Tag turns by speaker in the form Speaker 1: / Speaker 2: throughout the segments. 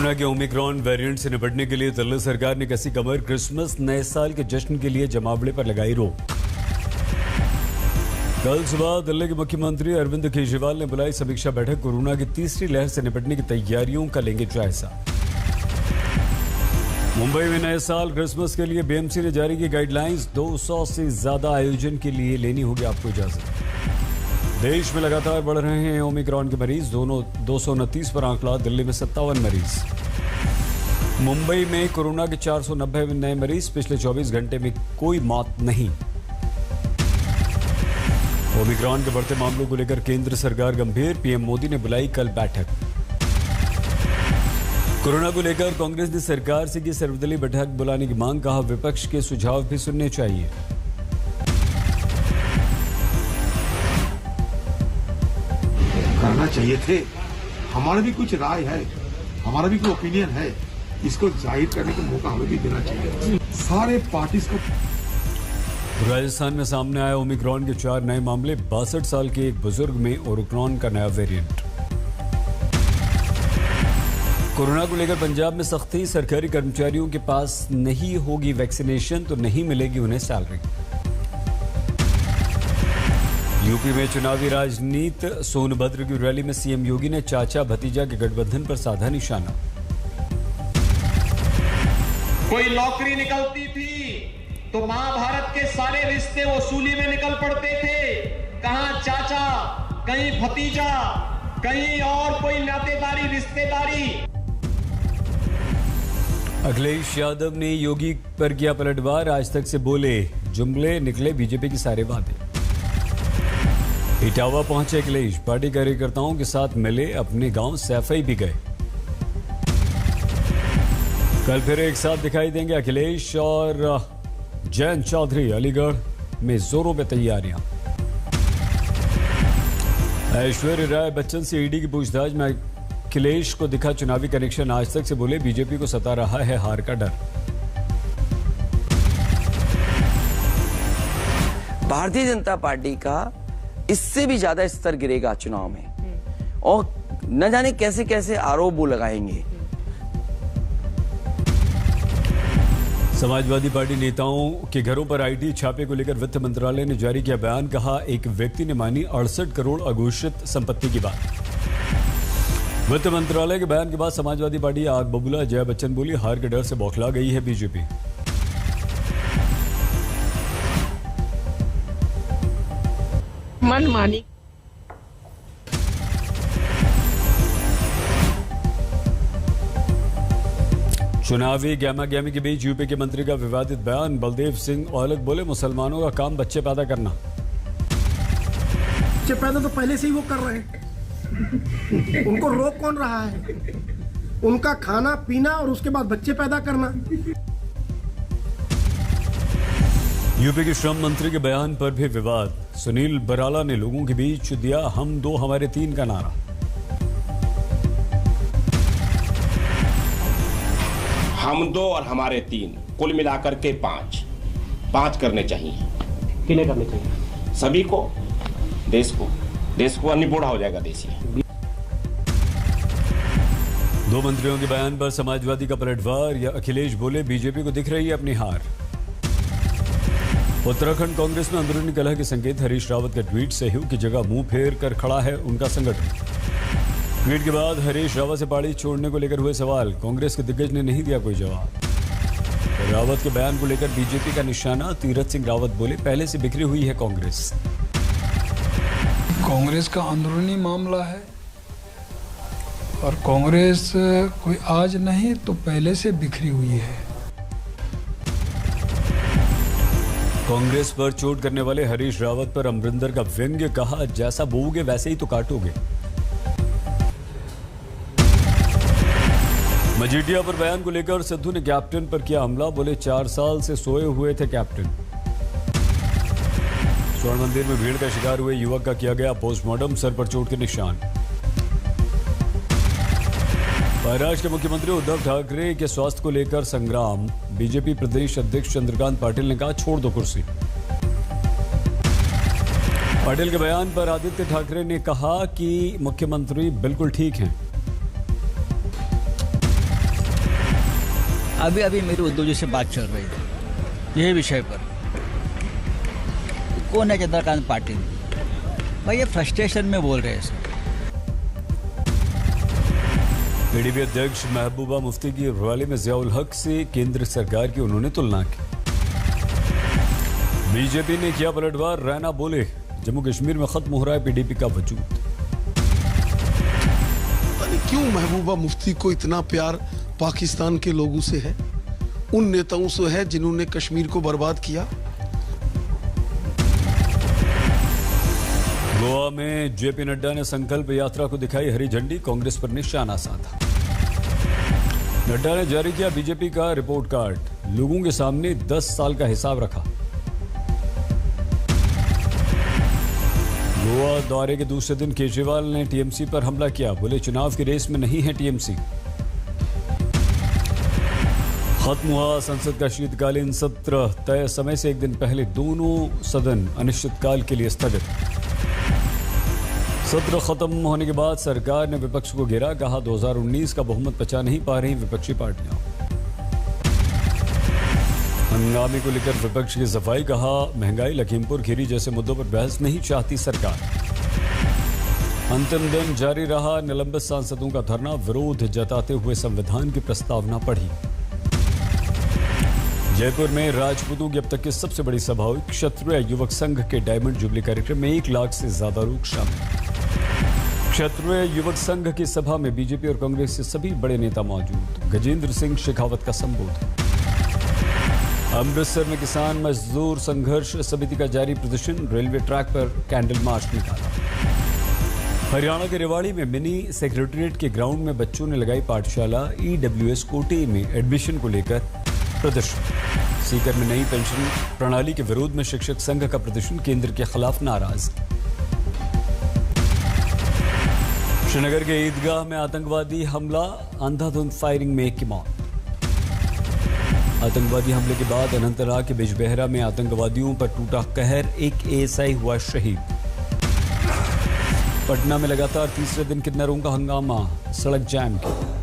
Speaker 1: Corona के Omicron variant से निपटने के लिए दिल्ली सरकार ने कसी कमर। क्रिसमस नए साल के जश्न के लिए जमावड़े पर लगाई रोक। कल सुबह दिल्ली के मुख्यमंत्री अरविंद केजरीवाल ने बुलाई समीक्षा बैठक। कोरोना की तीसरी लहर से निपटने की तैयारियों का लेंगे जायजा। मुंबई में नए साल क्रिसमस के लिए बीएमसी ने जारी की गाइडलाइंस। 200 से ज्यादा आयोजन के लिए लेनी होगी आपको इजाजत। देश में लगातार बढ़ रहे हैं ओमिक्रॉन के मरीज। 229 पर आंकड़ा, दिल्ली में 57 मरीज। मुंबई में कोरोना के 490 नए मरीज। पिछले 24 घंटे में कोई मौत नहीं। ओमिक्रॉन के बढ़ते मामलों को लेकर केंद्र सरकार गंभीर। पीएम मोदी ने बुलाई कल बैठक। कोरोना को लेकर कांग्रेस ने सरकार से की सर्वदलीय बैठक बुलाने की मांग। कहा विपक्ष के सुझाव भी सुनने चाहिए।
Speaker 2: करना चाहिए थे। हमारा भी कुछ राय है, हमारा भी कोई ओपिनियन है, इसको जाहिर करने का मौका हमें भी देना चाहिए सारे पार्टीज को।
Speaker 1: राजस्थान में सामने आया ओमिक्रॉन के 4 नए मामले। 62 साल के एक बुजुर्ग में ओमिक्रॉन का नया वेरिएंट। कोरोना को लेकर पंजाब में सख्ती। सरकारी कर्मचारियों के पास नहीं होगी वैक्सीनेशन तो नहीं मिलेगी उन्हें सैलरी। यूपी में चुनावी राजनीति। सोनभद्र की रैली में सीएम योगी ने चाचा भतीजा के गठबंधन पर साधा निशाना।
Speaker 3: कोई नौकरी निकलती थी तो महाभारत के सारे रिश्ते वसूली में निकल पड़ते थे। कहां चाचा, कहीं भतीजा, कहीं और कोई नातेदारी रिश्तेदारी।
Speaker 1: अखिलेश यादव ने योगी पर किया पलटवार। आज तक से बोले जुमले, निकले बीजेपी के सारे वादे। इटावा पहुंचे अखिलेश। पार्टी कार्यकर्ताओं के साथ मिले। अपने गांव सैफई भी गए। कल फिर एक साथ दिखाई देंगे अखिलेश और जयंत चौधरी। अलीगढ़ में जोरों पे तैयारियां। ऐश्वर्या राय बच्चन से ईडी की पूछताछ में अखिलेश को दिखा चुनावी कनेक्शन। आज तक से बोले बीजेपी को सता रहा है हार का डर।
Speaker 4: भारतीय जनता पार्टी का इससे भी ज्यादा स्तर गिरेगा चुनाव में और न जाने कैसे कैसे आरोप वो लगाएंगे।
Speaker 1: समाजवादी पार्टी नेताओं के घरों पर आईटी छापे को लेकर वित्त मंत्रालय ने जारी किया बयान। कहा एक व्यक्ति ने मानी 68 करोड़ अघोषित संपत्ति की बात। वित्त मंत्रालय के बयान के बाद समाजवादी पार्टी आग बबूला। जया बच्चन बोली हार के डर से बौखला गई है बीजेपी।
Speaker 5: मनमानी
Speaker 1: चुनावी गहमा-गहमी के बीच यूपी के मंत्री का विवादित बयान। बलदेव सिंह औलख बोले मुसलमानों का काम बच्चे पैदा करना।
Speaker 6: बच्चे पैदा तो पहले से ही वो कर रहे हैं। उनको रोक कौन रहा है? उनका खाना पीना और उसके बाद बच्चे पैदा करना।
Speaker 1: यूपी के श्रम मंत्री के बयान पर भी विवाद। सुनील बराला ने लोगों के बीच दिया हम दो हमारे तीन का नारा।
Speaker 7: हम दो और हमारे तीन, कुल मिलाकर के 5 करने चाहिए।
Speaker 5: किन्हें करने चाहिए?
Speaker 7: सभी को, देश को अन्य बूढ़ा हो जाएगा देश।
Speaker 1: दो मंत्रियों के बयान पर समाजवादी का पलटवार। या अखिलेश बोले बीजेपी को दिख रही है अपनी हार। उत्तराखंड कांग्रेस में अंदरूनी कलह के संकेत। हरीश रावत का ट्वीट सहयोग की जगह मुंह फेर कर खड़ा है उनका संगठन। ट्वीट के बाद हरीश रावत से पार्टी छोड़ने को लेकर हुए सवाल। कांग्रेस के दिग्गज ने नहीं दिया कोई जवाब। रावत के बयान को लेकर बीजेपी का निशाना। तीरथ सिंह रावत बोले पहले से बिखरी हुई है कांग्रेस।
Speaker 8: कांग्रेस का अंदरूनी मामला है और कांग्रेस कोई आज नहीं तो पहले से बिखरी हुई है।
Speaker 1: कांग्रेस पर चोट करने वाले हरीश रावत पर अमरिंदर का व्यंग्य। कहा जैसा बोओगे वैसे ही तो काटोगे। मजीठिया पर बयान को लेकर सिद्धू ने कैप्टन पर किया हमला। बोले 4 साल से सोए हुए थे कैप्टन। स्वर्ण मंदिर में भीड़ का शिकार हुए युवक का किया गया पोस्टमार्टम। सर पर चोट के निशान। महाराष्ट्र के मुख्यमंत्री उद्धव ठाकरे के स्वास्थ्य को लेकर संग्राम। बीजेपी प्रदेश अध्यक्ष चंद्रकांत पाटिल ने कहा छोड़ दो कुर्सी। पाटिल के बयान पर आदित्य ठाकरे ने कहा कि मुख्यमंत्री बिल्कुल ठीक हैं।
Speaker 9: अभी अभी मेरी उद्धव जी से बात चल रही थी यही विषय पर, कौन है चंद्रकांत पाटिल, भाई ये फ्रस्ट्रेशन में बोल रहे हैं सर।
Speaker 1: पीडीपी अध्यक्ष महबूबा मुफ्ती की रैली में जियाउल हक से केंद्र सरकार की उन्होंने तुलना की। बीजेपी ने किया पलटवार, रैना बोले जम्मू कश्मीर में खत्म हो रहा है पीडीपी का वजूद।
Speaker 10: क्यों महबूबा मुफ्ती को इतना प्यार पाकिस्तान के लोगों से है, उन नेताओं से है जिन्होंने कश्मीर को बर्बाद किया।
Speaker 1: गोवा में जेपी नड्डा ने संकल्प यात्रा को दिखाई हरी झंडी, कांग्रेस पर निशाना साधा। नड्डा ने जारी किया बीजेपी का रिपोर्ट कार्ड, लोगों के सामने 10 साल का हिसाब रखा। गोवा दौरे के दूसरे दिन केजरीवाल ने टीएमसी पर हमला किया, बोले चुनाव की रेस में नहीं है टीएमसी। खत्म हुआ संसद का शीतकालीन सत्र, तय समय से एक दिन पहले दोनों सदन अनिश्चितकाल के लिए स्थगित। सत्र खत्म होने के बाद सरकार ने विपक्ष को घेरा, कहा 2019 का बहुमत बचा नहीं पा रही विपक्षी पार्टियां। हंगामे को लेकर विपक्ष की सफाई, कहा महंगाई लखीमपुर खीरी जैसे मुद्दों पर बहस नहीं चाहती सरकार। अंतिम दिन जारी रहा निलंबित सांसदों का धरना, विरोध जताते हुए संविधान की प्रस्तावना पढ़ी। जयपुर में राजपूतों की अब तक की सबसे बड़ी सभा हुई, क्षत्रिय युवक संघ के डायमंड जुबली कार्यक्रम में 1 लाख से ज्यादा लोग शामिल। क्षत्रिय युवक संघ की सभा में बीजेपी और कांग्रेस के सभी बड़े नेता मौजूद, गजेंद्र सिंह शेखावत का संबोधन। अमृतसर में किसान मजदूर संघर्ष समिति का जारी प्रदर्शन, रेलवे ट्रैक पर कैंडल मार्च निकाला। हरियाणा के रेवाड़ी में मिनी सेक्रेटेरिएट के ग्राउंड में बच्चों ने लगाई पाठशाला, ईडब्ल्यूएस कोटे में एडमिशन को लेकर प्रदर्शन। सीकर में नई पेंशन प्रणाली के विरोध में शिक्षक संघ का प्रदर्शन, केंद्र के खिलाफ नाराज। श्रीनगर के ईदगाह में आतंकवादी हमला, अंधाधुंध फायरिंग में 1 की मौत। आतंकवादी हमले के बाद अनंतनाग के बिजबेहरा में आतंकवादियों पर टूटा कहर, 1 एएसआई हुआ शहीद। पटना में लगातार तीसरे दिन किन्नरों का हंगामा, सड़क जाम की।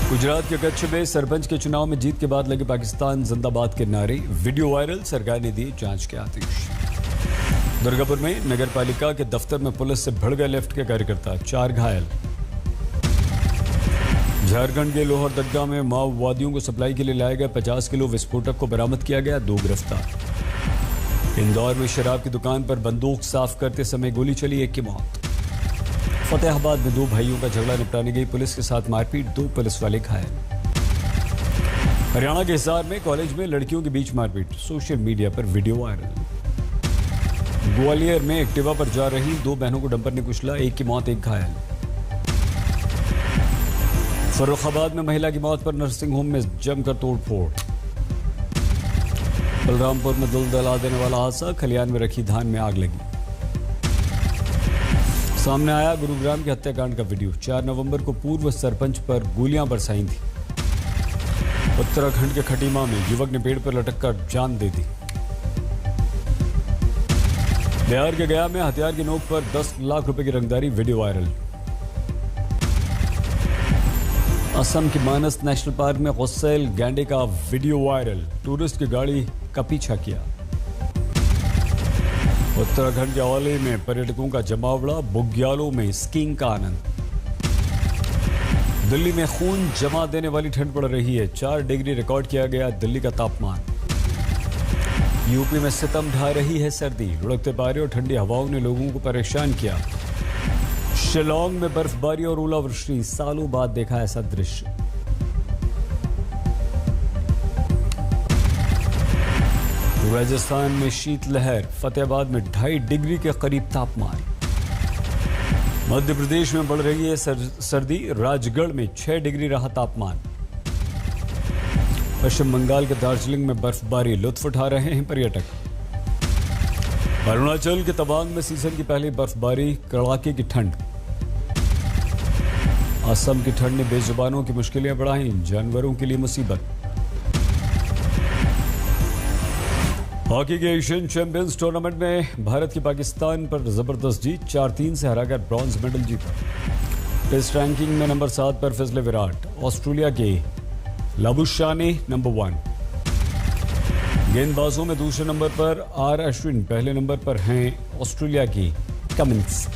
Speaker 1: गुजरात के कच्छ में सरपंच के चुनाव में जीत के बाद लगे पाकिस्तान जिंदाबाद के नारे, वीडियो वायरल, सरकार ने दिए जांच के आदेश। दुर्गापुर में नगर पालिका के दफ्तर में पुलिस से भिड़ गए लेफ्ट के कार्यकर्ता, 4 घायल। झारखंड के लोहरदग्गा में माओवादियों को सप्लाई के लिए लाए गए 50 किलो विस्फोटक को बरामद किया गया, 2 गिरफ्तार। इंदौर में शराब की दुकान पर बंदूक साफ करते समय गोली चली, 1 की मौत। फतेहाबाद में 2 भाइयों का झगड़ा निपटाने गई पुलिस के साथ मारपीट, 2 पुलिस वाले घायल। हरियाणा के हिसार में कॉलेज में लड़कियों के बीच मारपीट, सोशल मीडिया पर वीडियो वायरल। ग्वालियर में एक्टिवा पर जा रही 2 बहनों को डंपर ने कुचला, 1 की मौत, 1 घायल। फर्रुखाबाद में महिला की मौत पर नर्सिंग होम में जमकर तोड़फोड़। बलरामपुर में दिल दहला देने वाला हादसा, खलियान में रखी धान में आग लगी। सामने आया गुरुग्राम के हत्याकांड का वीडियो, 4 नवंबर को पूर्व सरपंच पर गोलियां बरसाई थी। उत्तराखंड के खटीमा में युवक ने पेड़ पर लटककर जान दे दी। बिहार के गया में हथियार की नोक पर 10 लाख रुपए की रंगदारी, वीडियो वायरल। असम के मानस नेशनल पार्क में गुस्सैल गैंडे का वीडियो वायरल, टूरिस्ट की गाड़ी का पीछा किया। उत्तराखंड के औली में पर्यटकों का जमावड़ा, बुग्यालों में स्कीइंग का आनंद। दिल्ली में खून जमा देने वाली ठंड पड़ रही है, 4 डिग्री रिकॉर्ड किया गया दिल्ली का तापमान। यूपी में सितम ढा रही है सर्दी, लुढ़कते पारे और ठंडी हवाओं ने लोगों को परेशान किया। शिलोंग में बर्फबारी और ओलावृष्टि, सालों बाद देखा ऐसा दृश्य। राजस्थान में शीतलहर, फतेहाबाद में 2.5 डिग्री के करीब तापमान। मध्य प्रदेश में बढ़ रही है सर्दी, राजगढ़ में 6 डिग्री रहा तापमान। पश्चिम बंगाल के दार्जिलिंग में बर्फबारी, लुत्फ उठा रहे हैं पर्यटक। अरुणाचल के तवांग में सीजन की पहली बर्फबारी, कड़ाके की ठंड। असम की ठंड ने बेजुबानों की मुश्किलें बढ़ाई, जानवरों के लिए मुसीबत। हॉकी के एशियन चैंपियंस टूर्नामेंट में भारत की पाकिस्तान पर जबरदस्त जीत, 4-3 से हराकर ब्रॉन्ज मेडल जीता। टेस्ट रैंकिंग में नंबर 7 पर फिसले विराट। ऑस्ट्रेलिया के लाबुशाने नंबर 1। गेंदबाजों में दूसरे नंबर पर आर अश्विन, पहले नंबर पर हैं ऑस्ट्रेलिया की कमिंस।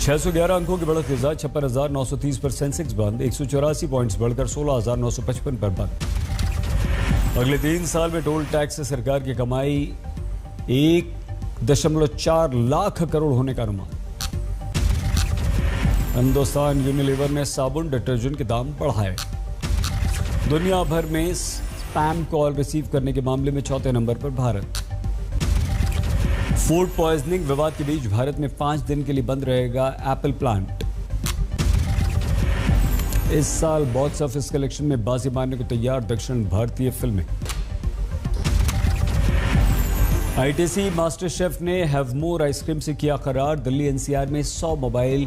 Speaker 1: 611 अंकों की बढ़त के साथ 56,930 पर सेंसेक्स बंद, 184 पॉइंट्स बढ़कर 16,955 पर बंद। अगले 3 साल में टोल टैक्स से सरकार की कमाई 1.4 लाख करोड़ होने का अनुमान। हिंदुस्तान यूनिलीवर ने साबुन डिटर्जेंट के दाम बढ़ाए। दुनिया भर में स्पैम कॉल रिसीव करने के मामले में 4थे नंबर पर भारत। फूड पॉइजनिंग विवाद के बीच भारत में 5 दिन के लिए बंद रहेगा एप्पल प्लांट। इस साल बॉक्स ऑफिस कलेक्शन में बाजी मारने को तैयार दक्षिण भारतीय फिल्में। आईटीसी मास्टर शेफ ने हैव मोर आइसक्रीम से किया करार। दिल्ली एनसीआर में 100 मोबाइल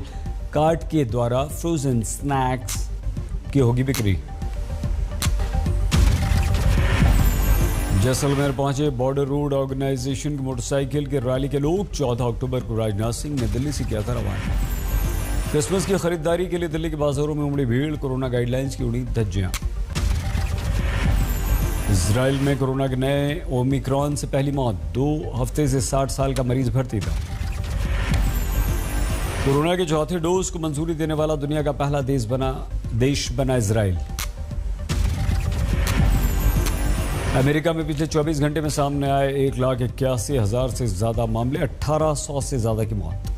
Speaker 1: कार्ट के द्वारा फ्रोजन स्नैक्स की होगी बिक्री। जैसलमेर पहुंचे बॉर्डर रोड ऑर्गेनाइजेशन की मोटरसाइकिल की रैली के लोग। 14 अक्टूबर को राजनाथ सिंह ने दिल्ली से किया था रवाना। क्रिसमस की खरीदारी के लिए दिल्ली के बाजारों में उमड़ी भीड़। कोरोना गाइडलाइंस की उड़ी धज्जियां। इजराइल में कोरोना के नए ओमिक्रॉन से पहली मौत। 2 हफ्ते से 60 साल का मरीज भर्ती था। कोरोना के चौथे डोज को मंजूरी देने वाला दुनिया का पहला देश बना इजराइल। अमेरिका में पिछले 24 घंटे में सामने आए 1,81,000 से ज्यादा मामले, 1800 से ज्यादा की मौत।